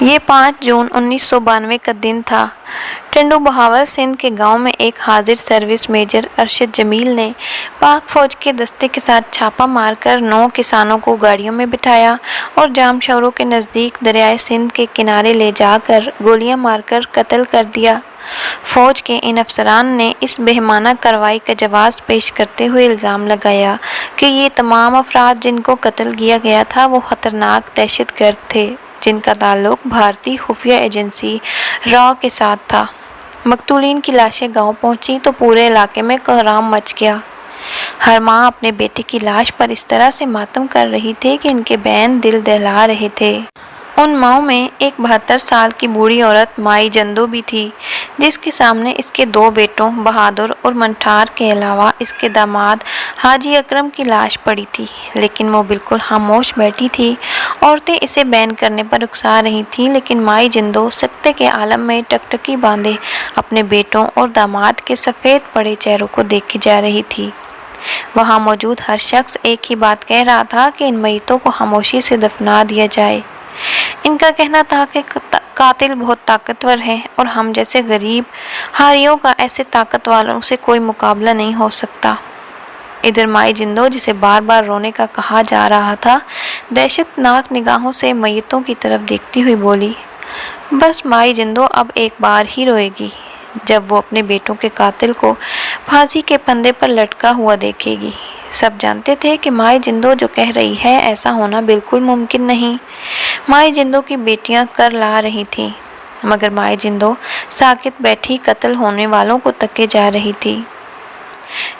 یہ 5 جون 1992 کا دن تھا۔ ٹنڈو بہاول سندھ کے گاؤں میں ایک حاضر سروس میجر ارشد جمیل نے پاک فوج کے دستے کے ساتھ چھاپا مار کر 9 کسانوں کو گاڑیوں میں بٹھایا اور جام شورو کے نزدیک دریائے سندھ کے کنارے لے جا کر گولیاں مار کر قتل کر دیا۔ فوج کے ان افسران نے اس بہیمانہ کارروائی کا جواز پیش کرتے ہوئے الزام لگایا کہ یہ تمام افراد جن کو قتل کیا گیا تھا وہ خطرناک دہشت گرد تھے جن کا تعلق بھارتی خفیہ ایجنسی را کے ساتھ تھا۔ مقتولین کی لاشیں گاؤں پہنچی تو پورے علاقے میں کوہرام مچ گیا۔ ہر ماں اپنے بیٹے کی لاش پر اس طرح سے ماتم کر رہی تھی کہ ان کے بین دل دہلا رہے تھے۔ ان ماؤں میں ایک 72 سال کی بوڑھی عورت مائی جندو بھی تھی جس کے سامنے اس کے 2 بیٹوں بہادر اور منٹھار کے علاوہ اس کے داماد حاجی اکرم کی لاش پڑی تھی، لیکن وہ بالکل خاموش بیٹھی تھی۔ عورتیں اسے بیان کرنے پر اکسا رہی تھیں، لیکن مائی جندو سکتے کے عالم میں ٹکٹکی باندھے اپنے بیٹوں اور داماد کے سفید پڑے چہروں کو دیکھے جا رہی تھی۔ وہاں موجود ہر شخص ایک ہی بات کہہ رہا تھا کہ ان میتوں کو خاموشی سے دفنا دیا جائے۔ ان کا کہنا تھا کہ قاتل بہت طاقتور ہیں اور ہم جیسے غریب ہاریوں کا ایسے طاقت والوں سے کوئی مقابلہ نہیں ہو سکتا۔ ادھر مائی جندو جسے بار بار رونے کا کہا جا رہا تھا دہشت ناک نگاہوں سے میتوں کی طرف دیکھتی ہوئی بولی، بس مائی جندو اب ایک بار ہی روئے گی جب وہ اپنے بیٹوں کے قاتل کو پھانسی کے پھندے پر لٹکا ہوا دیکھے گی۔ سب جانتے تھے کہ مائی جندو جو کہہ رہی ہے ایسا ہونا بالکل ممکن نہیں۔ مائی جندو کی بیٹیاں کر لا رہی تھیں مگر مائی جندو ساکت بیٹھی قتل ہونے والوں کو تکے جا رہی تھی۔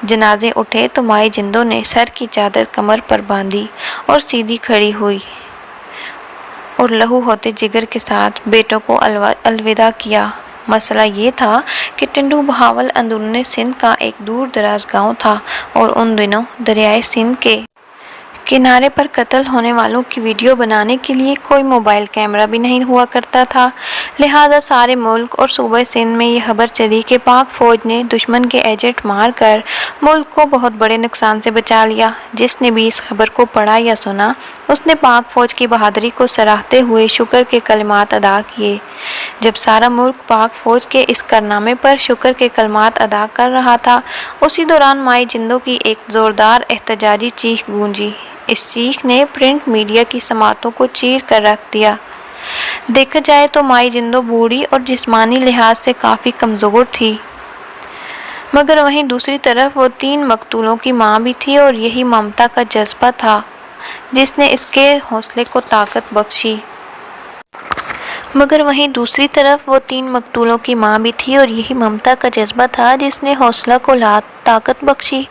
جنازے اٹھے تو مائی جندو نے سر کی چادر کمر پر باندھی اور سیدھی کھڑی ہوئی اور لہو ہوتے جگر کے ساتھ بیٹوں کو الوداع کیا۔ مسئلہ یہ تھا کہ ٹنڈو بہاول اندرون سندھ کا ایک دور دراز گاؤں تھا اور ان دنوں دریائے سندھ کے کنارے پر قتل ہونے والوں کی ویڈیو بنانے کے لیے کوئی موبائل کیمرہ بھی نہیں ہوا کرتا تھا، لہذا سارے ملک اور صوبہ سندھ میں یہ خبر چلی کہ پاک فوج نے دشمن کے ایجنٹ مار کر ملک کو بہت بڑے نقصان سے بچا لیا۔ جس نے بھی اس خبر کو پڑھا یا سنا اس نے پاک فوج کی بہادری کو سراہتے ہوئے شکر کے کلمات ادا کیے۔ جب سارا ملک پاک فوج کے اس کارنامے پر شکر کے کلمات ادا کر رہا تھا اسی دوران مائی جندو کی ایک زوردار احتجاجی چیخ گونجی۔ اس چیخ نے پرنٹ میڈیا کی سماعتوں کو چیر کر رکھ دیا۔ دیکھا جائے تو مائی جندو بوڑھی اور جسمانی لحاظ سے کافی کمزور تھی مگر وہیں دوسری طرف وہ 3 مقتولوں کی ماں بھی تھی اور یہی ممتا کا جذبہ تھا جس نے اس کے حوصلے کو طاقت بخشی۔ مگر وہیں دوسری طرف وہ 3 مقتولوں کی ماں بھی تھی اور یہی ممتا کا جذبہ تھا جس نے حوصلہ کو طاقت بخشی۔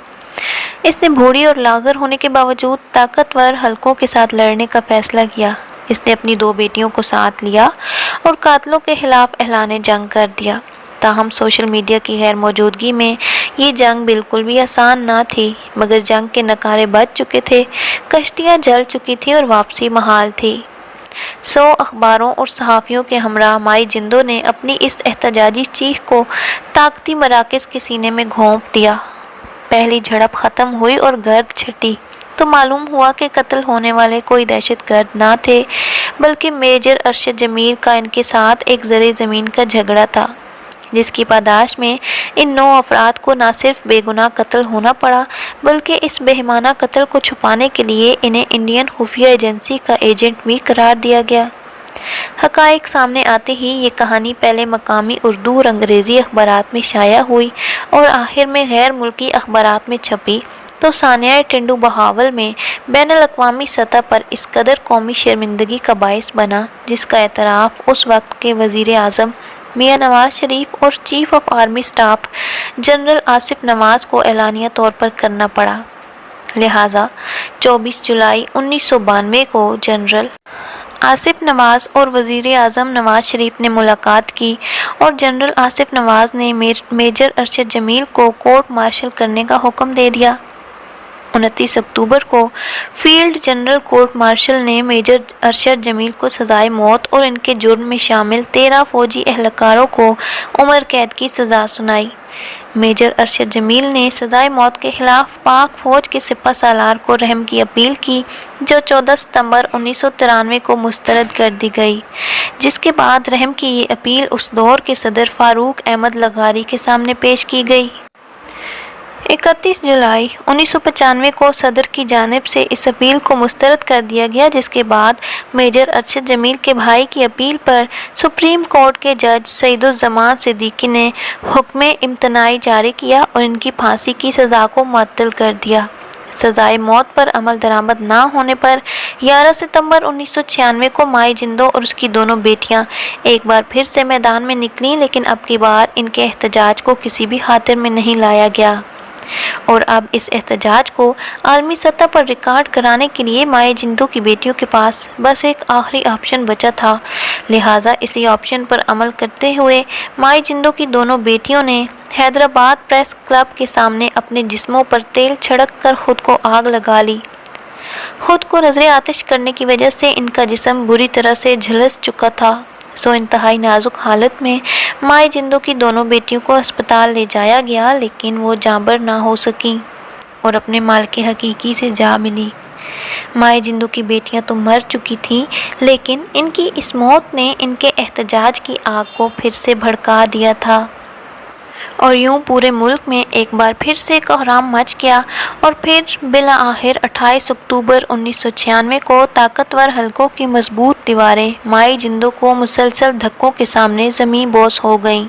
اس نے بوڑھی اور لاغر ہونے کے باوجود طاقتور حلقوں کے ساتھ لڑنے کا فیصلہ کیا۔ اس نے اپنی 2 بیٹیوں کو ساتھ لیا اور قاتلوں کے خلاف اعلان جنگ کر دیا۔ تاہم سوشل میڈیا کی غیر موجودگی میں یہ جنگ بالکل بھی آسان نہ تھی مگر جنگ کے نعرے بج چکے تھے، کشتیاں جل چکی تھیں اور واپسی محال تھی۔ 100 اخباروں اور صحافیوں کے ہمراہ مائی جندو نے اپنی اس احتجاجی چیخ کو طاقتی مراکز کے سینے میں گھونپ دیا۔ پہلی جھڑپ ختم ہوئی اور گرد چھٹی تو معلوم ہوا کہ قتل ہونے والے کوئی دہشت گرد نہ تھے بلکہ میجر ارشد جمیل کا ان کے ساتھ ایک زرعی زمین کا جھگڑا تھا جس کی پاداش میں ان 9 افراد کو نہ صرف بے گناہ قتل ہونا پڑا بلکہ اس بہیمانہ قتل کو چھپانے کے لیے انہیں انڈین خفیہ ایجنسی کا ایجنٹ بھی قرار دیا گیا۔ حقائق سامنے آتے ہی یہ کہانی پہلے مقامی اردو اور انگریزی اخبارات میں شائع ہوئی اور آخر میں غیر ملکی اخبارات میں چھپی تو ثانیہ ٹنڈو بہاول میں بین الاقوامی سطح پر اس قدر قومی شرمندگی کا باعث بنا جس کا اعتراف اس وقت کے وزیر اعظم میاں نواز شریف اور chief of army staff general Asif Nawaz کو اعلانیہ طور پر کرنا پڑا۔ لہٰذا 24 جولائی 1992 کو جنرل آصف نواز اور وزیر اعظم نواز شریف نے ملاقات کی اور جنرل آصف نواز نے میجر ارشد جمیل کو کورٹ مارشل کرنے کا حکم دے دیا۔ 29 اکتوبر کو فیلڈ جنرل کورٹ مارشل نے میجر ارشد جمیل کو سزائے موت اور ان کے جرم میں شامل 13 فوجی اہلکاروں کو عمر قید کی سزا سنائی۔ میجر ارشد جمیل نے سزائے موت کے خلاف پاک فوج کے سپہ سالار کو رحم کی اپیل کی جو 14 ستمبر 1993 کو مسترد کر دی گئی۔ جس کے بعد رحم کی یہ اپیل اس دور کے صدر فاروق احمد لغاری کے سامنے پیش کی گئی۔ 31 جولائی 1995 کو صدر کی جانب سے اس اپیل کو مسترد کر دیا گیا، جس کے بعد میجر ارشد جمیل کے بھائی کی اپیل پر سپریم کورٹ کے جج سعید الزمان صدیقی نے حکم امتناعی جاری کیا اور ان کی پھانسی کی سزا کو معطل کر دیا۔ سزائے موت پر عمل درآمد نہ ہونے پر 11 ستمبر 1996 کو مائی جندو اور اس کی دونوں بیٹیاں ایک بار پھر سے میدان میں نکلیں، لیکن اب کی بار ان کے احتجاج کو کسی بھی خاطر میں نہیں لایا گیا، اور اب اس احتجاج کو عالمی سطح پر ریکارڈ کرانے کے لیے مائی جندو کی بیٹیوں کے پاس بس ایک آخری آپشن بچا تھا۔ لہٰذا اسی آپشن پر عمل کرتے ہوئے مائی جندو کی دونوں بیٹیوں نے حیدرآباد پریس کلب کے سامنے اپنے جسموں پر تیل چھڑک کر خود کو آگ لگا لی۔ خود کو نذر آتش کرنے کی وجہ سے ان کا جسم بری طرح سے جھلس چکا تھا، انتہائی نازک حالت میں مائی جندو کی دونوں بیٹیوں کو ہسپتال لے جایا گیا، لیکن وہ جاں بر نہ ہو سکیں اور اپنے مالک حقیقی سے جا ملی۔ مائی جندو کی بیٹیاں تو مر چکی تھیں، لیکن ان کی اس موت نے ان کے احتجاج کی آگ کو پھر سے بھڑکا دیا تھا، اور یوں پورے ملک میں ایک بار پھر سے کوہرام مچ گیا، اور پھر بالآخر 28 اکتوبر 1996 کو طاقتور حلقوں کی مضبوط دیواریں مائی جندو کو مسلسل دھکوں کے سامنے زمین بوس ہو گئیں۔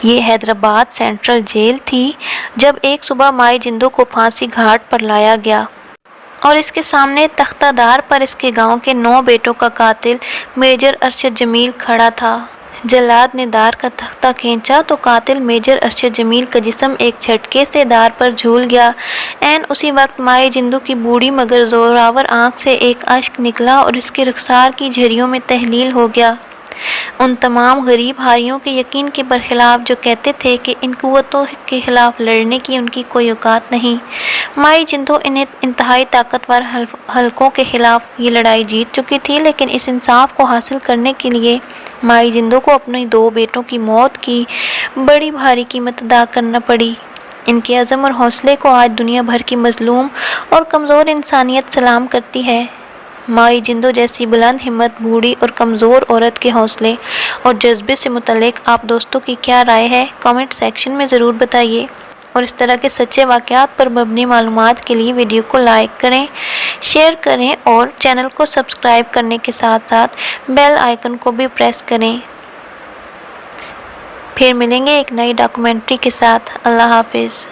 یہ حیدرآباد سینٹرل جیل تھی جب ایک صبح مائی جندو کو پھانسی گھاٹ پر لایا گیا، اور اس کے سامنے تختہ دار پر اس کے گاؤں کے 9 بیٹوں کا قاتل میجر ارشد جمیل کھڑا تھا۔ جلاد نے دار کا تختہ کھینچا تو قاتل میجر ارشد جمیل کا جسم ایک جھٹکے سے دار پر جھول گیا۔ عین اسی وقت مائی جندو کی بوڑھی مگر زوراور آنکھ سے ایک اشک نکلا اور اس کے رخسار کی جھریوں میں تحلیل ہو گیا۔ ان تمام غریب ہاریوں کے یقین کے برخلاف جو کہتے تھے کہ ان قوتوں کے خلاف لڑنے کی ان کی کوئی اوقات نہیں، مائی جندو انتہائی طاقتور حلقوں کے خلاف یہ لڑائی جیت چکی تھی، لیکن اس انصاف کو حاصل کرنے کے لیے مائی جندو کو اپنے 2 بیٹوں کی موت کی بڑی بھاری قیمت ادا کرنا پڑی۔ ان کے عزم اور حوصلے کو آج دنیا بھر کی مظلوم اور کمزور انسانیت سلام کرتی ہے۔ مائی جندو جیسی بلند ہمت بوڑھی اور کمزور عورت کے حوصلے اور جذبے سے متعلق آپ دوستوں کی کیا رائے ہے؟ کامنٹ سیکشن میں ضرور بتائیے، اور اس طرح کے سچے واقعات پر مبنی معلومات کے لیے ویڈیو کو لائک کریں، شیئر کریں اور چینل کو سبسکرائب کرنے کے ساتھ ساتھ بیل آئیکن کو بھی پریس کریں۔ پھر ملیں گے ایک نئی ڈاکومنٹری کے ساتھ۔ اللہ حافظ۔